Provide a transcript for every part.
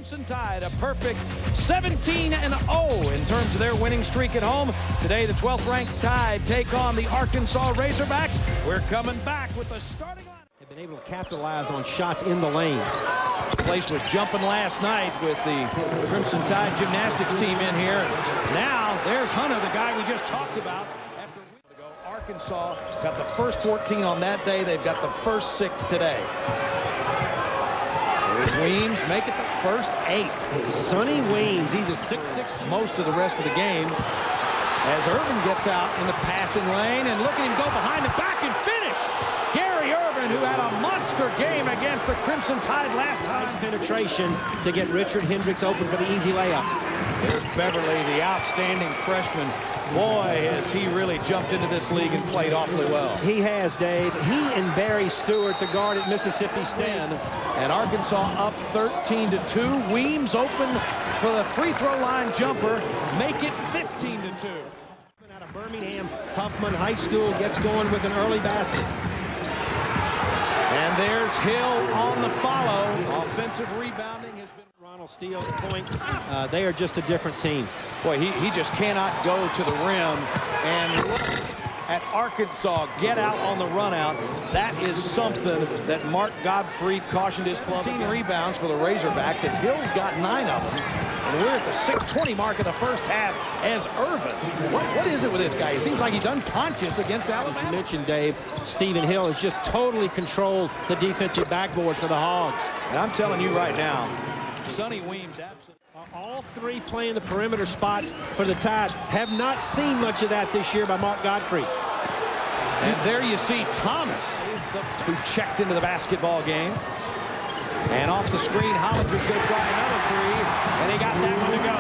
Crimson Tide, a perfect 17-0 in terms of their winning streak at home. Today, the 12th-ranked Tide take on the Arkansas Razorbacks. We're coming back with the starting line. They've been able to capitalize on shots in the lane. The place was jumping last night with the Crimson Tide gymnastics team in here. Now, there's Hunter, the guy we just talked about. After a week ago, Arkansas got the first 14 on that day. They've got the first 6 today. There's Weems, make it the first 8. Sonny Weems, he's a 6'6". Most of the rest of the game as Irvin gets out in the passing lane, and look at him go behind the back and finish. Gary Irvin, who had a monster game against the Crimson Tide last time. Nice penetration to get Richard Hendricks open for the easy layup. There's Beverly, the outstanding freshman. Boy, has he really jumped into this league and played awfully well. He has, Dave. He and Barry Stewart, the guard at Mississippi State. And Arkansas up 13-2. Weems open for the free throw line jumper. Make it 15-2. Out of Birmingham, Huffman High School gets going with an early basket. And there's Hill on the follow. Offensive rebounding has been Ronald Steele at the point. They are just a different team. Boy, he just cannot go to the rim. And look at Arkansas get out on the run out. That is something that Mark Godfrey cautioned his club. 15 rebounds for the Razorbacks, and Hill's got 9 of them. And we're at the 6:20 mark of the first half as Irvin. What is it with this guy? He seems like he's unconscious against Alabama. As you mentioned, Dave, Stephen Hill has just totally controlled the defensive backboard for the Hogs. And I'm telling you right now, Sonny Weems absolutely. All 3 playing the perimeter spots for the Tide. Have not seen much of that this year by Mark Godfrey. And there you see Thomas, who checked into the basketball game. And off the screen, Hollinger's going to try another 3, and he got that one to go.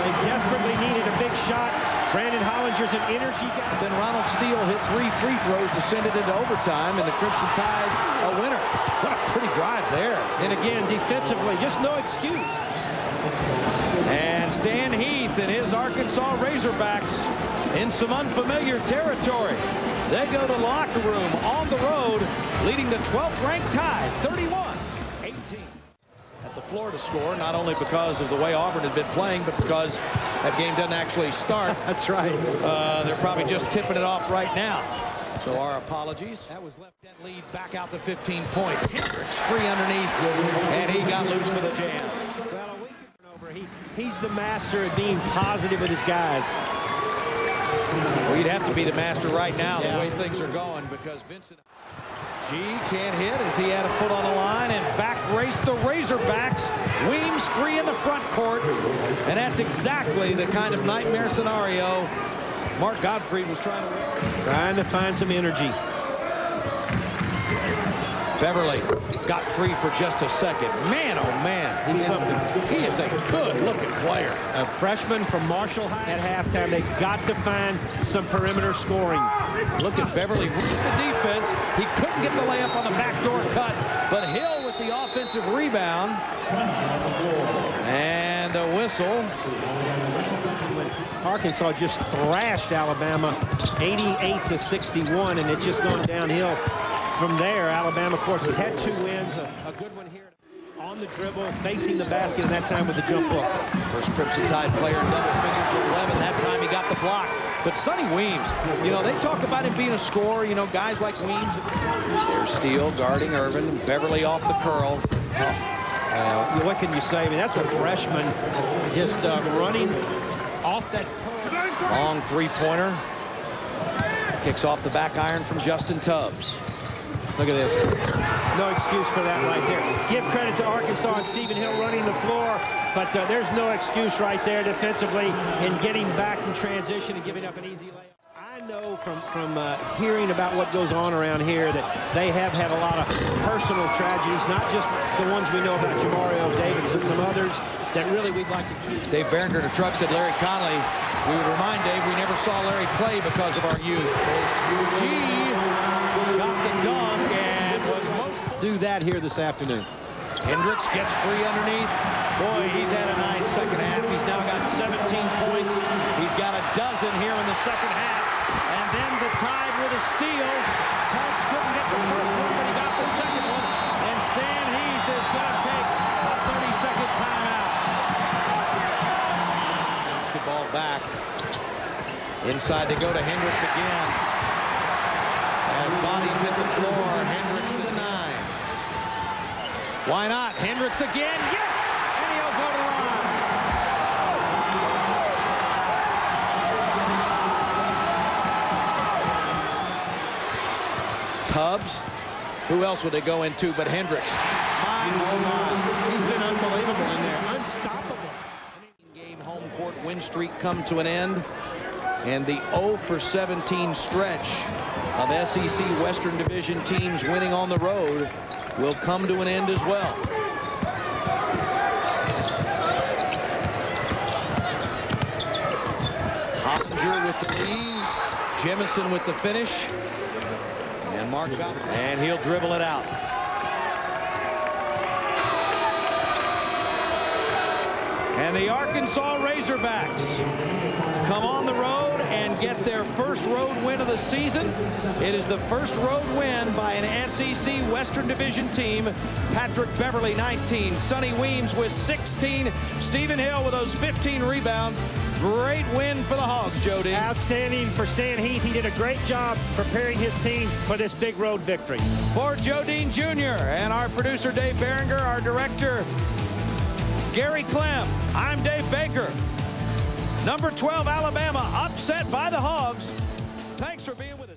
They desperately needed a big shot. Brandon Hollinger's an energy guy. Then Ronald Steele hit 3 free throws to send it into overtime, and the Crimson Tide a winner. What a pretty drive there. And again, defensively, just no excuse. And Stan Heath and his Arkansas Razorbacks in some unfamiliar territory. They go to the locker room on the road, leading the 12th-ranked Tide, 31-18. At the floor to score, not only because of the way Auburn had been playing, but because that game doesn't actually start. That's right. They're probably just tipping it off right now. So our apologies. That was left that lead back out to 15 points. Hendricks free underneath, and he got loose for the jam. Well, a week over, he's the master at being positive with his guys. Well, you'd have to be the master right now, the way things are going, because Vincent G can't hit as he had a foot on the line, and back race the Razorbacks. Weems free in the front court, and that's exactly the kind of nightmare scenario Mark Godfrey was trying to find some energy. Beverly got free for just a second. Man, oh man, he is a good-looking player. A freshman from Marshall High at halftime. They've got to find some perimeter scoring. Look at Beverly with the defense. He couldn't get the layup on the backdoor cut, but Hill with the offensive rebound. And a whistle. Arkansas just thrashed Alabama 88-61, and it's just gone downhill. From there, Alabama, of course, has had 2 wins. A good one here on the dribble, facing the basket, and that time with the jump hook. First Crimson Tide player in double figures with 11. That time he got the block. But Sonny Weems, you know, they talk about him being a scorer, you know, guys like Weems. There's Steele guarding Irvin. Beverly off the curl. What can you say? I mean, that's a freshman just running off that curl. Long 3-pointer. Kicks off the back iron from Justin Tubbs. Look at this. No excuse for that right there. Give credit to Arkansas and Stephen Hill running the floor, but there's no excuse right there defensively in getting back in transition and giving up an easy layup. I know from hearing about what goes on around here that they have had a lot of personal tragedies, not just the ones we know about Jamario Davidson, some others that really we'd like to keep. Dave Barringer in a truck said Larry Connolly. We would remind Dave we never saw Larry play because of our youth. G got the dunk and was most do that here this afternoon. Hendricks gets free underneath. Boy, he's had a nice second half. He's now got 17 points. He's got a dozen here in the second half. And then the Tide with a steal. Tubbs couldn't get the first one, but he got the second one. And Stan Heath is going to take a 30-second time. back. Inside they go to Hendricks again. As bodies hit the floor, Hendricks to the 9. Why not? Hendricks again. Yes! And he'll go to the line. Tubbs. Who else would they go into but Hendricks? My, oh my. He's been unbelievable in there. Unstoppable. Game home court win streak come to an end. And the 0-for-17 stretch of SEC Western Division teams winning on the road will come to an end as well. Hoppinger with the lead. Jemison with the finish. And Mark got it. And he'll dribble it out. And the Arkansas Razorbacks come on the road and get their first road win of the season. It is the first road win by an SEC Western Division team. Patrick Beverly, 19. Sonny Weems with 16. Stephen Hill with those 15 rebounds. Great win for the Hogs, Joe Dean. Outstanding for Stan Heath. He did a great job preparing his team for this big road victory. For Joe Dean Jr. and our producer, Dave Berenger, our director, Gary Clem, I'm Dave Baker. Number 12, Alabama, upset by the Hogs. Thanks for being with us.